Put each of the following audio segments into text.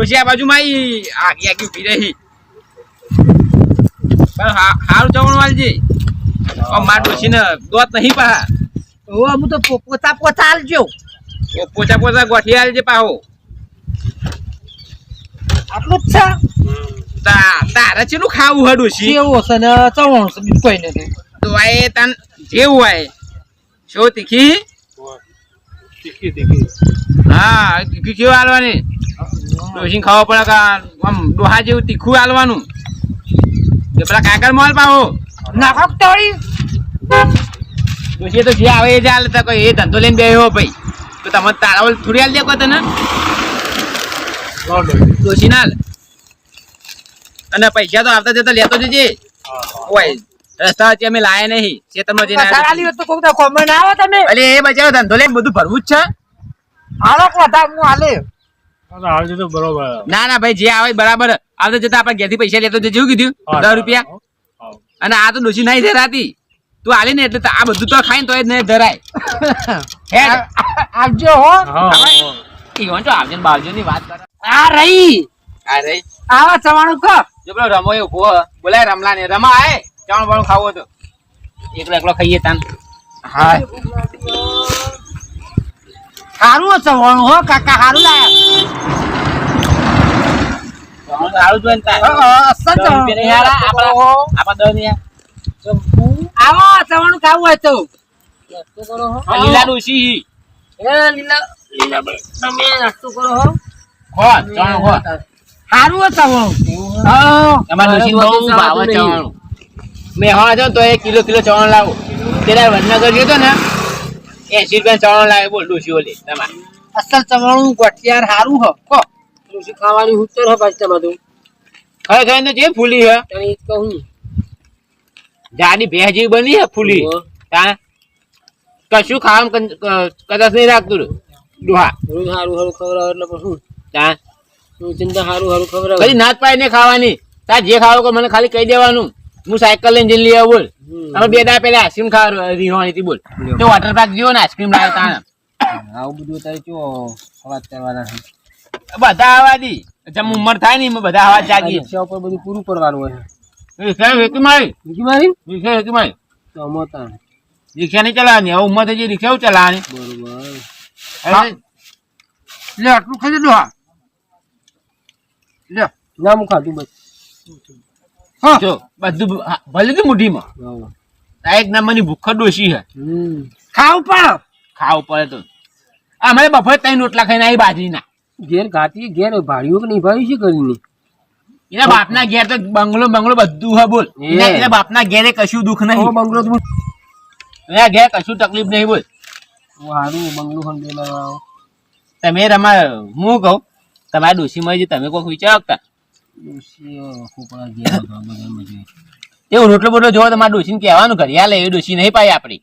ડોશી આ બાજુ માં આખી આખી ઉભી રહી પણ હારું ચવણ વાલજે માર ડોશી ને દોત નહીં પા હું તો પોતા પોતા આલજો પોચા પોચા ગોઠી આલજે પાહો આટલું જ છે તારે ચેલું ખાવું હે ડોશી કેવું હશે ને ચવણ છે બીજું કોઈ નથી તો આ તન જેવું હોય શું તીખી હા તીખી કેવું આલવાની ડોશી ખાવા પડે કે આમ ડોહા જેવું તીખું આલવાનું પેલા કાકર મોલ પાહો નાખો તોડી ડોશી તો જે આવે એ જ હાલ એ ધંધો લઈને બેહ્યો ભાઈ તો તમે તારા થોડી હાલ દે તને ડોશી ના અને પૈસા તો આવતા જતા લેતો જજે ઓય રસ્તા વચ્ચે અમે લાયા નહીં ખેતરમાં જઈને સારાલી તો કોક તો કોમેન્ટ આવો તમે અલે એ બચાવ ધંધો લઈને બધું ભરવું જ છે હાલો કોટા હું હાલે આવજો તો બરોબર ના ભાઈ જે આવે બરાબર આવતા જતા આપણે ઘેરથી પૈસા લેતો જજે શું કીધું 10 રૂપિયા અને આ તો ડોશી નહીં ધરાતી તું આલી ને એટલે આ બધું તો ખાઈને તોય નહીં ધરાય આવજો હો ઈવન તો આવજો ને બાવજો ની વાત કરે આ રહી આવા ચવાણું કો જો પેલો રમો એ ઉભો બોલાય રમલા ને રમા આય ચાવણ બાવણ ખાવો તો એકલો એકલો ખાઈએ તાન હા હારું ચવાણું હો કાકા હારું લાયા સારું જોઈને તાન અસલ આપણા દસ ને આવો ચવાણું ખાવું હોય તો લીલા ડોશી લીલા તમે નાસ્તો કરો હો હો ચાવણ હો હારું હો ચવાણું તમારે ડોશી બહુ ભાવ ચાવણ મેં હા જો તો 1 કિલો ચાવણ લાવો તેરા વડનગર ગયો તો ને 80 રૂપિયા ચાવણ લાવે બોલ ડોશી ઓલી તમારે અસલ ચવાણું ગોઠિયાર હારું હો કો ડોશી ખાવાની ઉતર હો પાછ તમારું ખાઈ ને જે ફૂલી હે તને કહું જાડી ભેહ જેવી બની હે ફૂલી તા કશું ખાવાનું કદાચ નહીં રાખતું ડોહા હારું હારું ખવડાવ એટલે પછી તા હું ચિંતા હારું હારું ખવડાવ કદી નાત પાઈ ને ખાવાની તાર જે ખાવો કે મને ખાલી કહી દેવાનું હું સાયકલ લઈને જઈને લઈ આવું બોલ અમે 2 દાડા પહેલા આઈસ્ક્રીમ ખાવા રીહોણી હતી બોલ તો વોટર પાર્ક જેવો ને આઈસ્ક્રીમ લાવ્યો તા આવું બધું તારે ચો વાત કરવાના છે બધા આવા દી જેમ ઉંમર થાય ને બધા આવા જાગી રિક્ષા ઉપર બધું પૂરું કરવાનું હોય રિક્ષા વેકી મારી રિક્ષા વેકી મારી તો અમતા રિક્ષા નહીં ચલાવવાની હવે ઉંમર થઈ ગઈ રિક્ષા ચલાવવાની બરોબર લે આટલું ખાઈ દો હા લે ના હું ખાધું બસ હા જો બધું ભલે તું મુઠ્ઠીમાં આ એક નંબરની ભૂખ ડોશી છે ખાવું પડે ખાવું પડે તો અમારે બફોરે 3 રોટલા ખાઈને આવી બાજરીના ઘેર ઘાતી ઘેર ભાડ્યું કે નહીં ભાડ્યું છે કરીને એના બાપના ઘેર તો બંગલો બધું હે બોલ એના બાપના ઘેરે કશું દુઃખ નહીં બંગલો એના ઘેર કશું તકલીફ નહીં બોલ સારું બંગલો ખંડેલા તમે રમા હું કહું તમારા ડોશીમાં જે તમે કોઈ વિચારો હતા એવું રોટલો બોટલો જોવો તમારા ડોશીને કહેવાનું ઘડિયા લે એ ડોશી નહીં પાય આપડી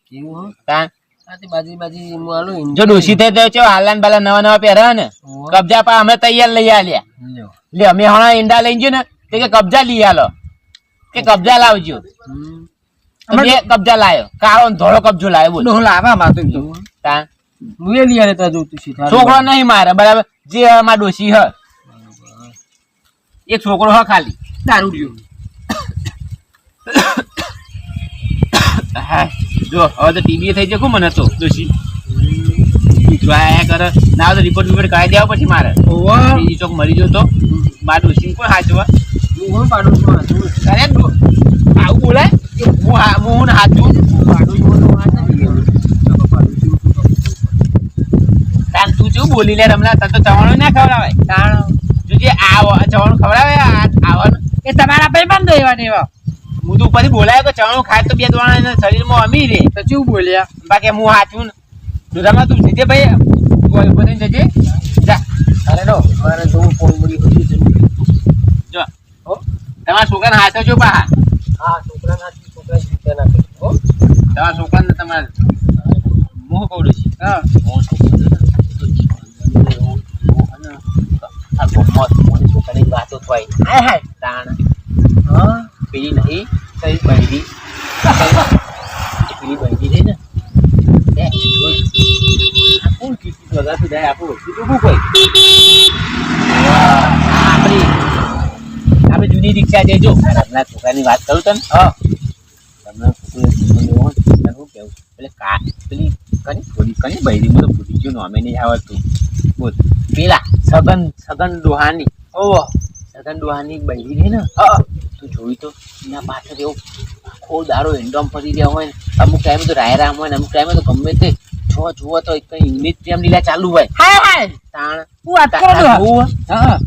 જો ડોશી થઈ તો ચો હાલાન બાલા નવા પહેરા ને કબજા પા અમે તૈયાર લઈ આલ્યા લે અમે હમણાં ઈંડા લઈ ગયો ને તે કે કબજા લઈ આલો કે કબજા લાવજો તમે કબજા લાયો કાળો ધોળો કબજો લાવ્યો બોલ લાવા માતો તા હું એ લઈ આલે તો જોતું સીધા છોકરો નહીં મારે બરાબર જે અમાર ડોશી હ એક છોકરો હ ખાલી દારૂ લ્યો હા જો હવે તો ટીબી થઈ જાય મને તો ડોશી કરે ના તો રિપોર્ટ કરાવી દેવા પછી મારે બીજી ચોક મરી ગયો તો માર ડોશી કોઈ હાચવા હું પાડું છું અરે આવું બોલાય હું હાચું તું શું બોલી લે રમલા તને તો ચવાણું ના ખવડાવાય તાણ જોજે ચવાણું ખવડાવે આવવાનું એ તમારા ભાઈબંધો એવા ને એવા હું તો ઉપરથી બોલાયો કે ચવાણું ખાય તો 2 દોણા શરીરમાં અમી રે તો શું બોલ્યા બાકી હું હાચું ને દુધામાં તું જજે ભાઈ બધે જજે જા અરે નો મારે જોવું ફોન મળી જો તમારા છોકરાને હાચવજો પા હા છોકરાના છોકરા જીતે ના હો તમારા છોકરાને તમારે મોહ કવડું છે હા છોકરાની વાતો થાય હાય હાય તાણ હા પેલી નહીં કઈ બહેરી પેલી બહેરી છે ને શું કીધું વગાતું જાય આપણું કીધું શું કોઈ આપણે જૂની રિક્ષા જઈજો હમણાં છોકરાની વાત કરું તને તમને છોકરો શું કેવું એટલે પેલી કની બૈરી મને ભૂલી ગયું નામે નહીં આવડતું બોલ પેલા સગન ડોહાની સગન ડોહાની બૈરી રહી ને તું જોઈ તો એના પાછળ એવો આખો દારો એન્ડોમ ફરી રહ્યા હોય ને અમુક ટાઈમે તો રાયરામ હોય ને અમુક ટાઈમે તો ગમે તે જુઓ તો કઈ ઇંગ્લિશ પ્રેમ લીલા ચાલુ હોય તાણ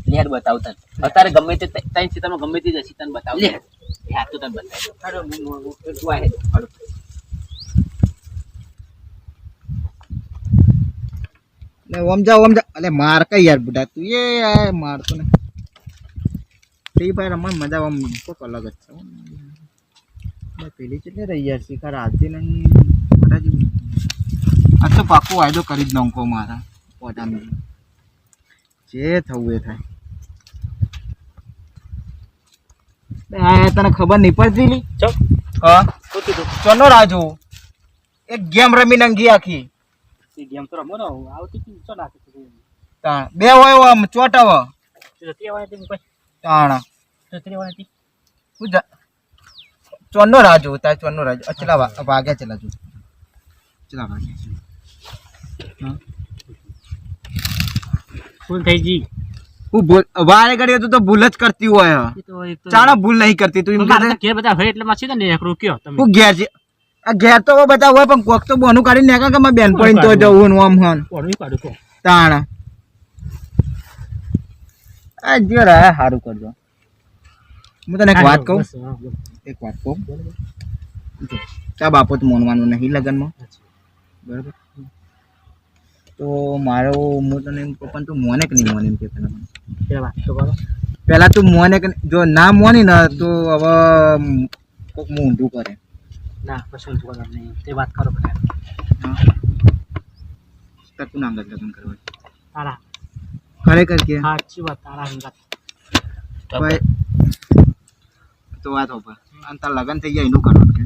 લેર બતાવ તને અત્યારે ગમે તે તારી સીતામાં ગમે તે જશી તને બતાવ લે યાર તો તને બતાવી ઓમજા અલે માર કઈ યાર બુડા તું એ મારતો ને ફ્રી ફાયર રમવા મજા આમ કોક અલગ જ છે પેલી કેટલે રહી યાર શિકાર હાલતી નહીં બધા જેવું આ તો પાકો વાયદો કરી જ નાખો મારા પોતાનું જે થવું એ થાય તને ખબર નહીં પડતી લી ચોનો રાજુ એક ગેમ રમી નંગી આખી ગેમ તો રમો ને આવતી ચો નાખે તાણ બે હોય આમ ચોટાવ તાણ ચોનો રાજુ તાર ચોનો રાજુ ચલા વાગ્યા ચલા જો ચલા વાગ્યા ફૂલ થઈ જી હું ભૂલ વારે ઘડીએ તો ભૂલ જ કરતી હોય ચાણા ભૂલ નહીં કરતી તું એમ કે બધા હોય એટલે માછી ને એક રોક્યો તમે હું ઘેર છે આ ઘેર તો બધા હોય પણ કોક તો બોનું કાઢી નાખા કે મારી બેન પડી તો જવું ને આમ હન કોણ કાઢું તો તાણા આ જે રહે સારું કરજો હું તને એક વાત કહું તા બાપો તો મોનવાનું નહીં લગનમાં બરાબર તો મારો હું તને એમ કહું પણ તું મોને કે નહીં મોને એમ કે તને પેલા તું મોને કે જો ના મોની ને તો હવે કોક હું ઊંધું કરે ના કશું જોવા નહીં તે વાત કરો બધા તું નામ લગ્ન કરવા તારા ખરેખર કે સાચી વાત તારા હંગાત ભાઈ તો વાત હો પર અને તાર લગ્ન થઈ ગયા એનું કરવાનું કે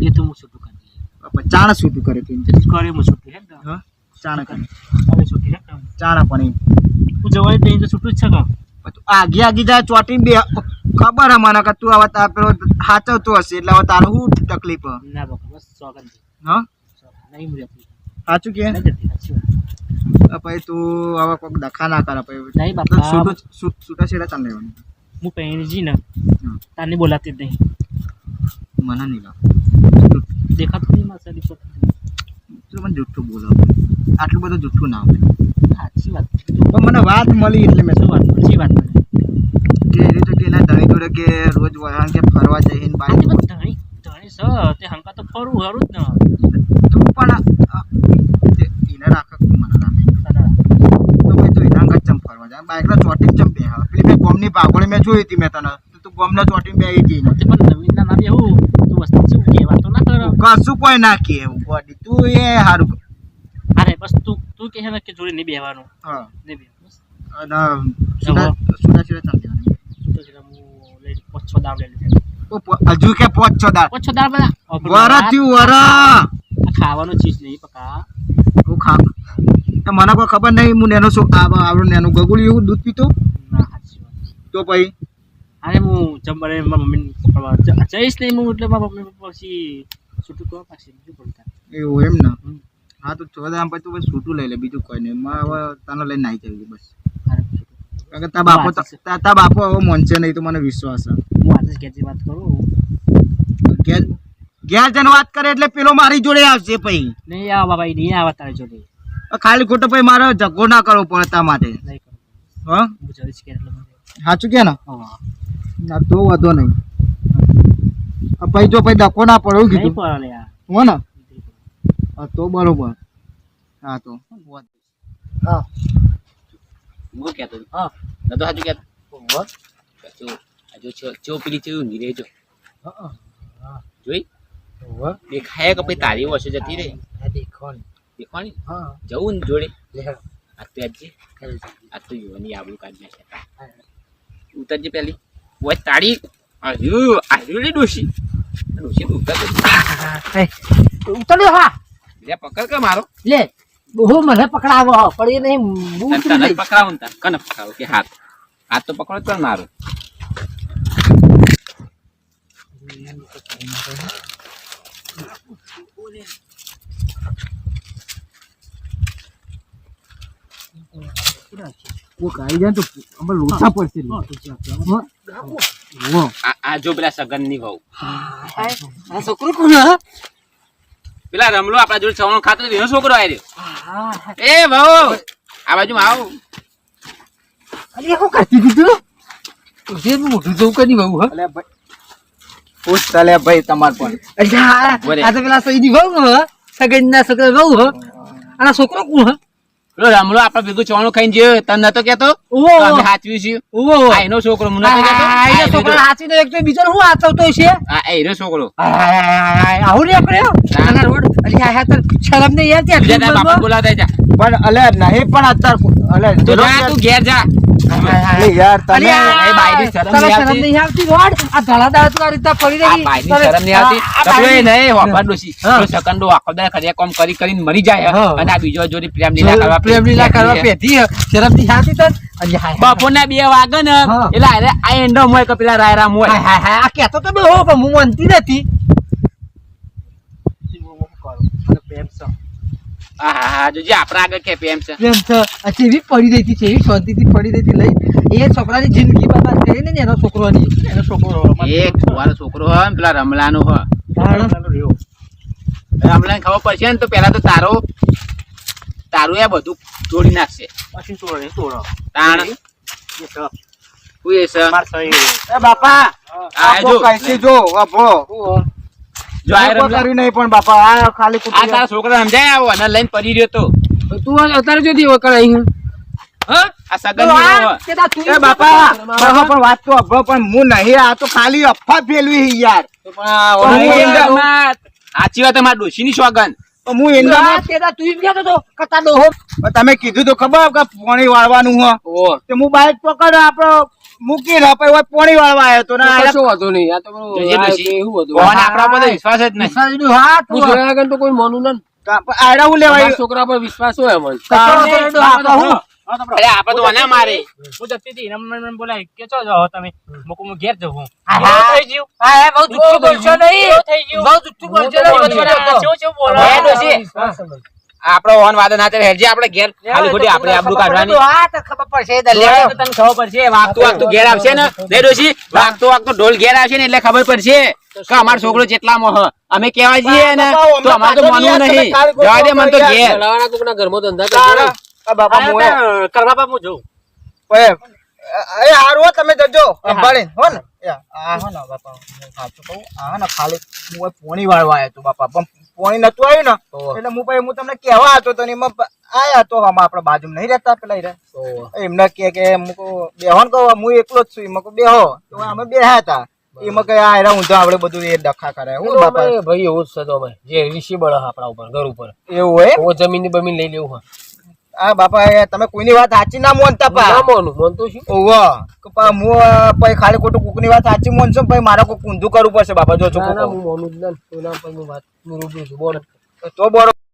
એ તો હું છૂટું કરી દઈએ ચાણા છૂટું કરે તું કરે હું છૂટું હે હા ચાણા કરે હવે છૂટી હે ચાણા પણ હું જવાય દઈ તો છૂટું જ છે કે તું આગી જાય ચોટી બે ખબર હે મને કે તું હવે તાર પેલો હાચવતો હશે એટલે હવે તારું શું તકલીફ ના બાપા બસ સોગન હા નહીં મળ્યા સાચું કે પછી તું હવે કોઈક દખા ના કરે પછી નહીં બાપા છૂટા છેડા ચાલ લેવાનું હું પહેરી ને તારને બોલાતી જ નહીં મને નહીં લાગ દેખાતું નહીં મારા સાડી પર તું મને જુઠ્ઠું બોલો આટલું બધું જુઠ્ઠું ના હોય સાચી વાત પણ મને વાત મળી એટલે મેં શું વાત સાચી વાત કે એ રીતે કે એના ધણી જોડે કે રોજ વહાણ કે ફરવા જઈને બાઈક ધણી સ તે હંકા તો ફરવું હારું જ ને તું પણ એને રાખે તું મને રાખે તો ભાઈ તું એના અંગત ચમ ફરવા જાય બાઇકના ચોટી ચમ બે પેલી મેં ગોમની પાઘોળી મેં જોઈ હતી મેં તને તું ગોમના ચોટી બે હતી પણ નવીનના નામ એવું તું વસ્તુ શું કહેવા તો ના કર કશું કોઈ ના કે એવું ગોડી તું એ સારું અરે બસ તું કહે ને કે જોડે નહીં બેહવાનું હા નહીં બેહવાનું અને સુડા સુડા ચાલ દેવાનું તો જરા હું લઈ 5-6 દાવ લઈ લીધા હજુ કે 5-6 દાળ 5-6 દાવ બધા વરા થયું વરા ખાવાનું ચીજ નહીં પકા હું ખા તો મને કોઈ ખબર નહીં હું નેનો શું આવડું નેનું ગગુડી એવું દૂધ પીતો ના સાચી વાત તો પછી અરે હું જમવાને મારા મમ્મી જઈશ નહીં હું એટલે મારા મમ્મી પછી છૂટું કરવા પાછી બીજું બોલતા એવું એમ ને હા તો 14 આમ પછી તું બસ છૂટું લઈ લે બીજું કોઈ નહીં હવે તને લઈને નાઈ જવી બસ કારણ કે તારા બાપો હવે મોનશે નહીં તો મને વિશ્વાસ છે હું આજે જ ઘેરથી વાત કરું ઘેર જઈને વાત કરે એટલે પેલો મારી જોડે આવશે પછી નહીં આવા બાબા નહીં આવા તારી જોડે ખાલી ખોટો પછી મારે ઝઘડો ના કરવો પડે તા માટે નહીં કરું હા હું જઈશ કે એટલે સાચું કે ને હા ના તો વાંધો નહીં પછી જો પછી ધક્કો ના પડે એવું નહીં કીધું પડે યાર હો ને હા તો બરોબર હા તો હા હું કહેતો હા નતો સાચું કહેતો હજુ ચો પેલી ચેવું ઊંઘી રહેજો જોઈ દેખાય કે પછી તારી વર્ષે જતી રહી દેખવાની જવું ને જોડે આ તો આજે આ તો યુવાની આબરું કાઢી નાખ્યા ઉતરજે પેલી ઓય તાળી આવ્યું રે ડોશી ઉતર ઉતર્યો હા લે પકડ કે મારો લે ડોહો મને પકડાવો પણ એ નહીં હું તને ઉતરી જઈશ. પકડાવું ને તાર. કને પકડાવું કે હાથ હાથ તો પકડો તો મારું કોક આવી જાય ને તો અમે લોચા પડશે રે. આ જો પેલા સગન ની વહુ આ છોકરો કોણ હે? પેલા રમલો આપણા જોડે ચવાણું ખાતો હતો, એનો છોકરો આવ્યો એ વહુ આ બાજુ આવ અરે શું કરતી હતી તું? જે મોઢું જોવું કરી બહુ હે. અલે ભાઈ ખુશ ચાલે ભાઈ તમાર પણ. અરે બોલે. આ તો પેલા સઈની વહુ હે સગનના છોકરા વહુ હે. અને આ છોકરો કોણ હે? પેલો રમલો આપડે ભેગું ચવાણું ખાઈને ગયો તને નતો કેતો ઓહો. તો અમે હાચવ્યું છે ઓહો. આ એનો છોકરો મને નતો કેતો આ એનો છોકરો હાચીને એક તો બીજાને શું હાચવતો હશે? આ એનો છોકરો આવું રે આપણે આના રોડ અરે આ તો શરમ નહીં યાર ત્યાં બીજા તારા બાપા બોલાવતા જા પણ અલે નહીં પણ અત્યારે અલે તું જા તું ઘેર જા અલે યાર તમે એ બાયડી શરમ તને નહીં શરમ આવતી? નહીં આવતી રોડ આ ધડા ધડા તું આ રીતે ફરી આ રહી બાયડી શરમ નહીં આવતી તો પેલો એ નહીં હોફા ડોશી હા. તો સકંડો આખો દાડો ખડિયા કામ કરી કરીને મરી જાય હા. અને આ બીજો જોડી પ્રેમ લીલા કરવા પ્રેમ લીલા કરવા પેધી હે. શરમ નહીં આવતી તને? અરે હાય બપોરના 2 વાગે ને હા. એટલે અરે આ એંડો મોય કે પેલા રાયરા મોય હાય હાય હાય આ કહેતો તો હો પણ હું માનતી નથી. હા જોજે આપણા આગળ કે પ્રેમ છે પ્રેમ છે આ ચેવી પડી રહી હતી ચેવી શાંતિથી પડી રહી હતી લઈ એ છોકરાની જિંદગી બરબાદ કરી ને એનો છોકરોની એનો છોકરો એક કુંવારો છોકરો હોય ને પેલા રમલાનો હોય રમલાને ખબર પડશે ને તો પેલા તો તારું એ બધું તોડી નાખશે પછી તોડો તાણ એ સર તું એ છે માર સહી એ બાપા આ આપો જો કઈથી જો અભો જો આ કોઈ રમલા કર્યું નહીં પણ બાપા આ ખાલી આ કુટી તારા છોકરા સમજાય આવો અને લઈને પડી રહ્યો તો તું અત્યારે જો દીવો કરાઈ હું હા આ સગન હોય એ બાપા બાપા પણ વાત તો અભો પણ હું નહીં આ તો ખાલી અફવા ફેલવી છે યાર સાચી વાત મારા ડોશીની સોગન પણ હું એંડા તું એમ કહેતો હતો કતા ડોહો તમે કીધું તો ખબર કે પોણી વાળવાનું હો તે હું બાઈક પકડ આપણો મૂકી ને પછી પોણી વાળવા આવ્યો તો ને આ વાંધો નહીં આ તો જોજે ડોશી ભગવાન આપણા પર તો વિશ્વાસ જ નહીં હા તું જોયા આગળ તો કોઈ માનું ના આયડા હું લેવાય છોકરા પર વિશ્વાસ હોય અમન અરે આપણે તો આના મારે હું જતી હતી રમણ બોલાય કે ચો જાઓ તમે મુકુ હું ઘેર જઉં હું થઈ ગયું હા બહુ જુઠ્ઠું બોલશો નહીં બહુ જુઠ્ઠું બોલશો હે ડોશી આપણો ઓન વાદે નાતે હેરજે આપણે ઘેર ખાલી ખોટી આપણે આબરૂ કાઢવાની હા તો ખબર પડશે તને ખબર પડશે વાગતું ઘેર આવશે ને દે ડોશી વાગતું ઢોલ ઘેર આવશે ને એટલે ખબર પડશે કે અમારો છોકરો જેટલા મોહ અમે કહેવા જઈએ ને તો અમારે તો માનવું નહીં જવા દે મને તો ઘેર ઘરમાં ધંધા બાપા મોએ કરવા બાપ હું જઉં એ હારું હો તમે જજો સંભાળીને હો ને આ હો ને બાપા હું સાચું કહું આ ને ખાલી હું પોણી વાળવા આવ્યો તો બાપા પણ પોણી નતું આવ્યું ને એટલે હું તમને કહેવા હતો તો એમાં આયા તો આમાં આપણે બાજુ નહીં રહેતા પેલા એમને કે મૂકો બેહો ને કહું હું એકલો જ છું એમાં કહું બેહો તો અમે બેહ્યા હતા એમાં કઈ આ ઊંધો આપણે બધું એ ડખા કરે હું બાપા ભાઈ એવું જ છે તો ભાઈ જે ઋષિ બળ આપણા ઉપર ઘર ઉપર એવું હોય ઓ જમીન બમીન લઈ લેવું હોય આ બાપા તમે કોઈની વાત સાચી ના મોનતા પા ના મોનું મોનતો શું ઓવો કે પા હું પછી ખાલી ખોટું કુકની વાત સાચી મોનશો પછી મારે કોઈ ઊંધું કરવું પડશે બાપા જો ના છું ના હું મોનું જ ના કોઈના પર હું વાત હું રૂબરૂ છું બોલ તો બરો